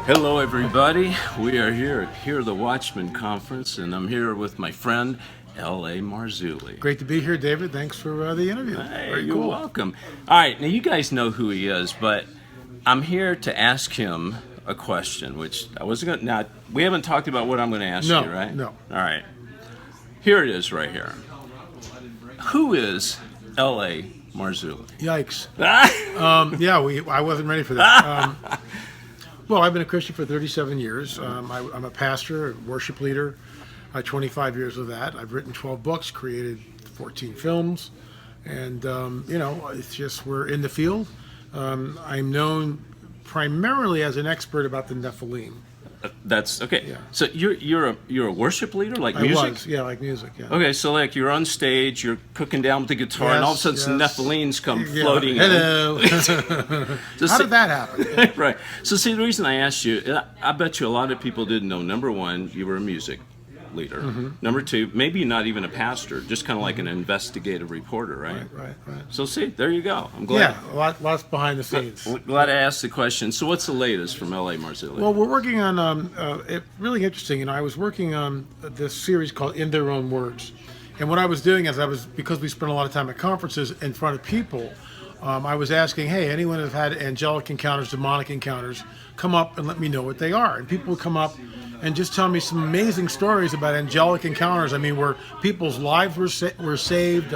Hello, everybody. We are here at Hear the Watchman Conference, and I'm here with my friend, L.A. Marzulli. Great to be here, David. Thanks for the interview. Hey, Very you're cool. welcome. All right, now you guys know who he is, but I'm here to ask him a question, which I wasn't going to... Now, we haven't talked about what I'm going to ask you, right? No. All right. Here it is right here. Who is L.A. Marzulli? Yikes. I wasn't ready for that. Well, I've been a Christian for 37 years. I'm a pastor, a worship leader. 25 years of that. I've written 12 books, created 14 films, and it's just we're in the field. I'm known primarily as an expert about the Nephilim. That's okay. Yeah. So you're a worship leader, like music? I was, like music. Yeah. Okay, so like you're on stage, you're cooking down with the guitar, and all of a sudden some Nephilims come floating Hello. in. How did that happen? Right. So see, the reason I asked you, I bet you a lot of people didn't know. Number one, you were a music leader. Mm-hmm. Number two, maybe not even a pastor, just kind of like an investigative reporter, right? Right. So see, there you go. I'm glad. Yeah, lots behind the scenes. Glad I asked the question. So what's the latest from L.A. Marzulli? Well, we're working on really interesting. I was working on this series called In Their Own Words, and what I was doing is because we spent a lot of time at conferences in front of people. I was asking, hey, anyone who's had angelic encounters, demonic encounters, come up and let me know what they are. And people would come up and just tell me some amazing stories about angelic encounters. I mean, where people's lives were saved.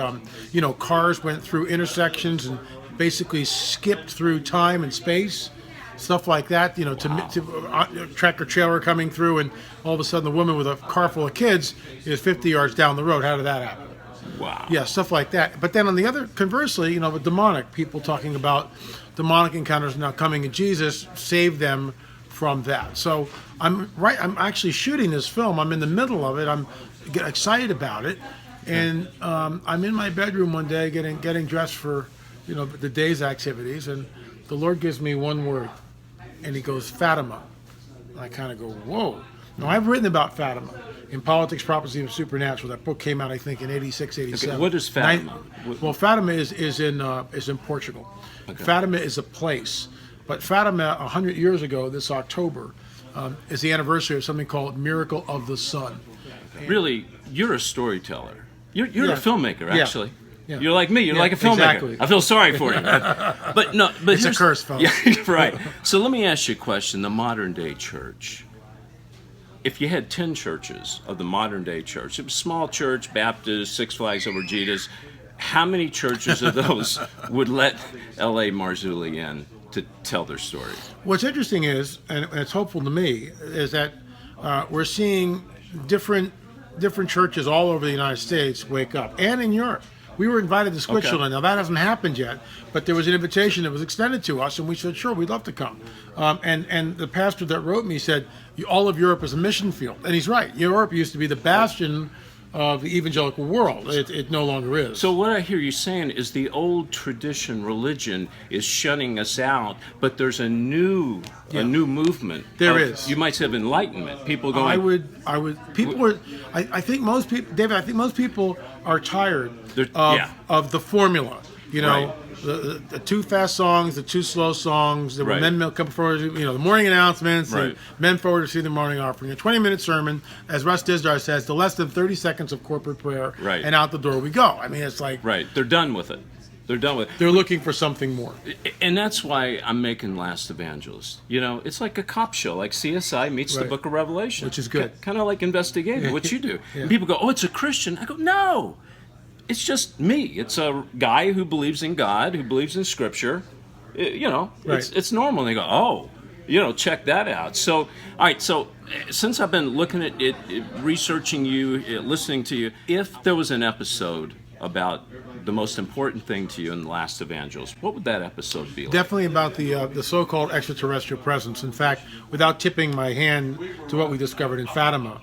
Cars went through intersections and basically skipped through time and space, stuff like that. To tractor trailer coming through, and all of a sudden the woman with a car full of kids is 50 yards down the road. How did that happen? Wow. Yeah, stuff like that. But then on the other, conversely, with demonic, people talking about demonic encounters now coming and Jesus saved them from that. So I'm actually shooting this film. I'm in the middle of it. I'm excited about it. And I'm in my bedroom one day getting dressed for, the day's activities. And the Lord gives me one word. And he goes, Fatima. And I kind of go, whoa. Now, I've written about Fatima in Politics, Prophecy, and Supernatural. That book came out, I think, in 86, 87. Okay, what is Fatima? Well, Fatima is in Portugal. Okay. Fatima is a place. But Fatima, 100 years ago, this October, is the anniversary of something called Miracle of the Sun. Really, you're a storyteller. You're a filmmaker, actually. Yeah. You're like me. You're like a filmmaker. Exactly. I feel sorry for you. But it's a curse, folks. Yeah, right. So let me ask you a question. The modern day church. If you had 10 churches of the modern day church, it was small church, Baptist, Six Flags Over Jesus, how many churches of those would let L.A. Marzulli in to tell their story? What's interesting is, and it's hopeful to me, is that we're seeing different churches all over the United States wake up, and in Europe. We were invited to Switzerland. Now, that hasn't happened yet, but there was an invitation that was extended to us, and we said, sure, we'd love to come. And the pastor that wrote me said, all of Europe is a mission field. And he's right. Europe used to be the bastion of the evangelical world. It no longer is. So what I hear you saying is the old tradition religion is shutting us out, but there's a new movement. There is. You might say of enlightenment. People going. I think most people, David. I think most people are tired of the formula. Right. The two fast songs, the two slow songs, the men come forward, the morning announcements, the men forward to see the morning offering, a 20-minute sermon, as Russ Dizdar says, the less than 30 seconds of corporate prayer, and out the door we go. I mean, it's like... Right, they're done with it. They're looking for something more. And that's why I'm making Last Evangelist. It's like a cop show, like CSI meets the Book of Revelation. Which is good. Kind of like investigating, what you do. And people go, oh, it's a Christian. I go, no. It's just me. It's a guy who believes in God, who believes in Scripture. It's normal. And they go, oh, check that out. So, all right, so since I've been looking at it, researching you, listening to you, if there was an episode about the most important thing to you in The Last Evangelist, what would that episode be like? Definitely about the so-called extraterrestrial presence. In fact, without tipping my hand to what we discovered in Fatima,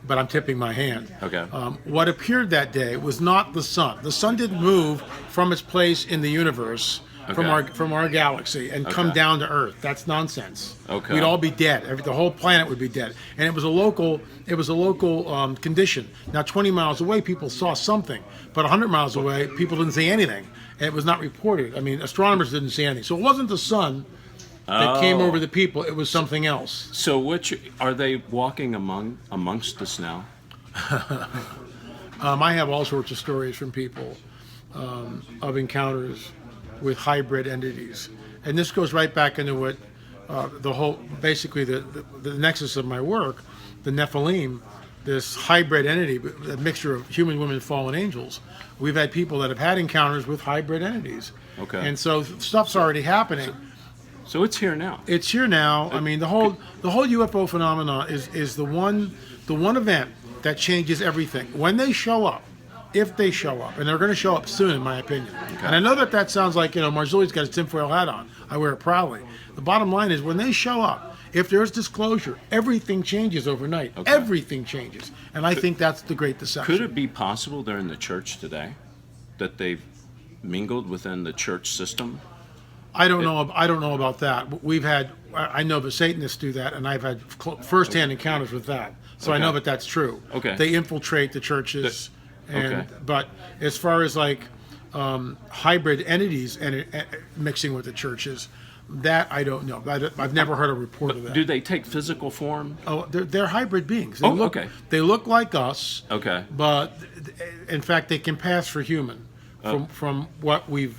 but I'm tipping my hand. Okay. What appeared that day was not the sun. The sun didn't move from its place in the universe, from our galaxy, and come down to Earth. That's nonsense. Okay. We'd all be dead. The whole planet would be dead. And it was a local condition. Now, 20 miles away, people saw something, but 100 miles away, people didn't see anything, and it was not reported. I mean, astronomers didn't see anything. So it wasn't the sun. that came over the people. It was something else. So which are they walking amongst us now? I have all sorts of stories from people of encounters with hybrid entities, and this goes right back into what basically the nexus of my work, the Nephilim, this hybrid entity, a mixture of human, women, fallen angels. We've had people that have had encounters with hybrid entities. Okay. And so stuff's already happening. So it's here now. It's here now. I mean, the whole UFO phenomenon is the one event that changes everything. When they show up, if they show up, and they're going to show up soon, in my opinion. Okay. And I know that sounds like, Marzulli's got his tinfoil hat on. I wear it proudly. The bottom line is, when they show up, if there's disclosure, everything changes overnight. Okay. Everything changes. And I think that's the great deception. Could it be possible they're in the church today? That they've mingled within the church system? I don't know about that. I know that Satanists do that, and I've had firsthand encounters with that. So okay. I know that that's true. Okay. They infiltrate the churches. But as far as like hybrid entities and mixing with the churches, that I don't know. I've never heard a report of that. Do they take physical form? Oh, they're hybrid beings. Okay. They look like us. Okay. But in fact, they can pass for human. From what we've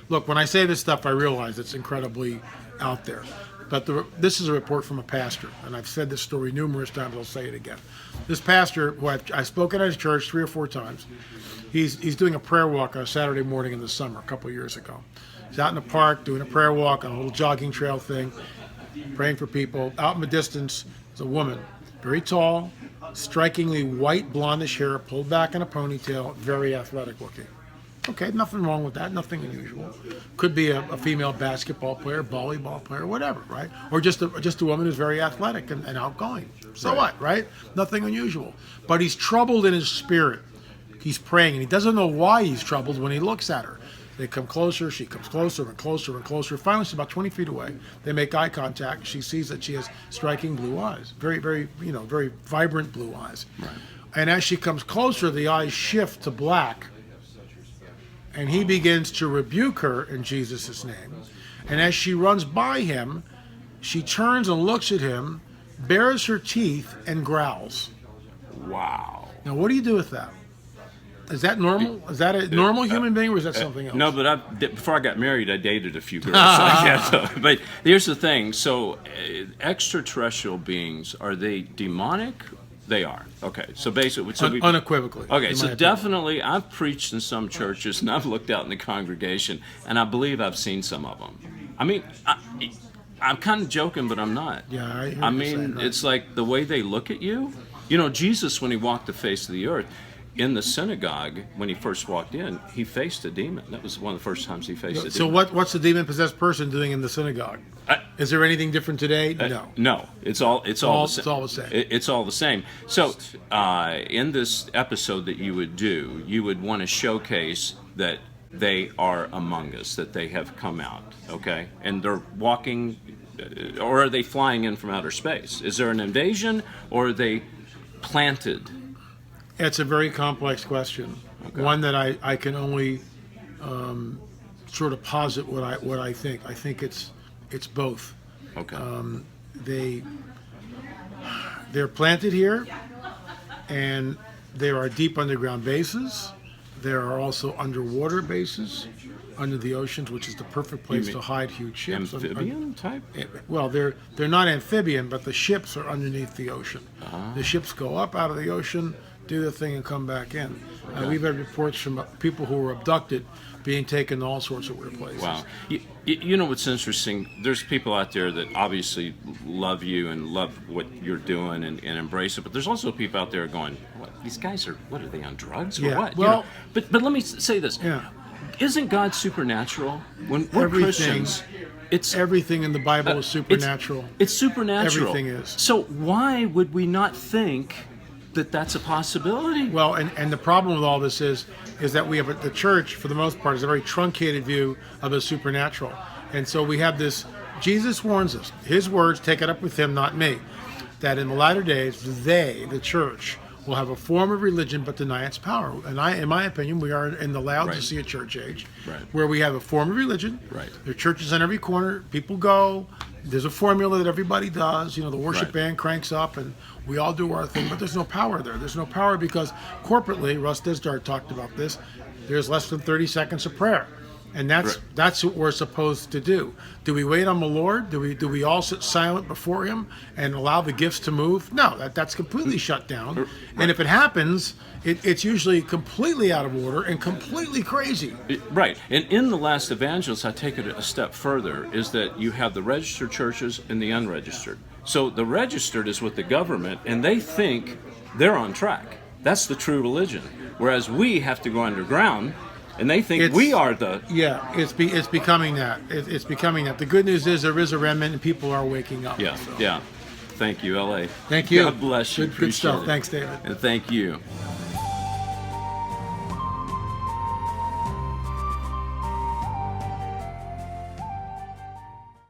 look. When I say this stuff, I realize it's incredibly out there. But this is a report from a pastor, and I've said this story numerous times. I'll say it again. This pastor, who I've spoken at his church 3 or 4 times, he's doing a prayer walk on a Saturday morning in the summer a couple of years ago. He's out in the park doing a prayer walk on a little jogging trail thing, praying for people. Out in the distance is a woman, very tall, strikingly white blondish hair, pulled back in a ponytail, very athletic looking. Okay, nothing wrong with that, nothing unusual. Could be a female basketball player, volleyball player, whatever, right? Or just a woman who's very athletic and outgoing. So right. What, right? Nothing unusual. But he's troubled in his spirit. He's praying, and he doesn't know why he's troubled when he looks at her. They come closer, she comes closer and closer and closer. Finally, she's about 20 feet away. They make eye contact. She sees that she has striking blue eyes, very, very, very vibrant blue eyes. Right. And as she comes closer, the eyes shift to black. And he begins to rebuke her in Jesus' name. And as she runs by him, she turns and looks at him, bares her teeth, and growls. Wow. Now, what do you do with that? Is that normal? Is that a normal human being, or is that something else? No, but before I got married, I dated a few girls. But here's the thing. So extraterrestrial beings, are they demonic? They are. Okay. So basically... unequivocally. Okay. So definitely, I've preached in some churches, and I've looked out in the congregation, and I believe I've seen some of them. I mean, I'm kind of joking, but I'm not. Yeah, I mean, it's like the way they look at you. Jesus, when he walked the face of the earth, in the synagogue, when he first walked in, he faced a demon. That was one of the first times he faced a demon. So what's the demon-possessed person doing in the synagogue? Is there anything different today? No. No. It's all the same. It's all the same. It's all the same. So in this episode that you would do, you would want to showcase that they are among us, that they have come out, okay? And they're walking, or are they flying in from outer space? Is there an invasion, or are they planted? It's a very complex question. Okay. One that I can only sort of posit what I think. I think it's both. Okay. They're planted here, and there are deep underground bases. There are also underwater bases under the oceans, which is the perfect place to hide huge ships. Amphibian type? Well, they're not amphibian, but the ships are underneath the ocean. The ships go up out of the ocean, do the thing, and come back in. Okay. We've had reports from people who were abducted being taken to all sorts of weird places. Wow. You know what's interesting? There's people out there that obviously love you and love what you're doing and embrace it, but there's also people out there going, what, these guys are they on drugs or what? Well, but let me say this. Yeah. Isn't God supernatural? When we're Christians, everything in the Bible is supernatural. It's supernatural. Everything is. So why would we not think that that's a possibility? Well, and the problem with all this is that we have the church, for the most part, is a very truncated view of the supernatural. And so we have this, Jesus warns us, his words, take it up with him, not me, that in the latter days, they, the church, will have a form of religion but deny its power. And in my opinion, we are in the Laodicea church age, where we have a form of religion. There are churches on every corner. People go. There's a formula that everybody does. The worship band cranks up, and we all do our thing. But there's no power there. There's no power because corporately, Russ Dizdar talked about this. There's less than 30 seconds of prayer. And that's what we're supposed to do. Do we wait on the Lord? Do we all sit silent before Him and allow the gifts to move? No, that's completely shut down. And if it happens, it's usually completely out of order and completely crazy. Right. And in the last Evangelists, I take it a step further, is that you have the registered churches and the unregistered. So the registered is with the government, and they think they're on track. That's the true religion. Whereas we have to go underground. And they think we are the... Yeah, it's becoming that. It's becoming that. The good news is there is a remnant and people are waking up. Yeah. Thank you, L.A. Thank you. God bless you. Good stuff. Thanks, David. And thank you.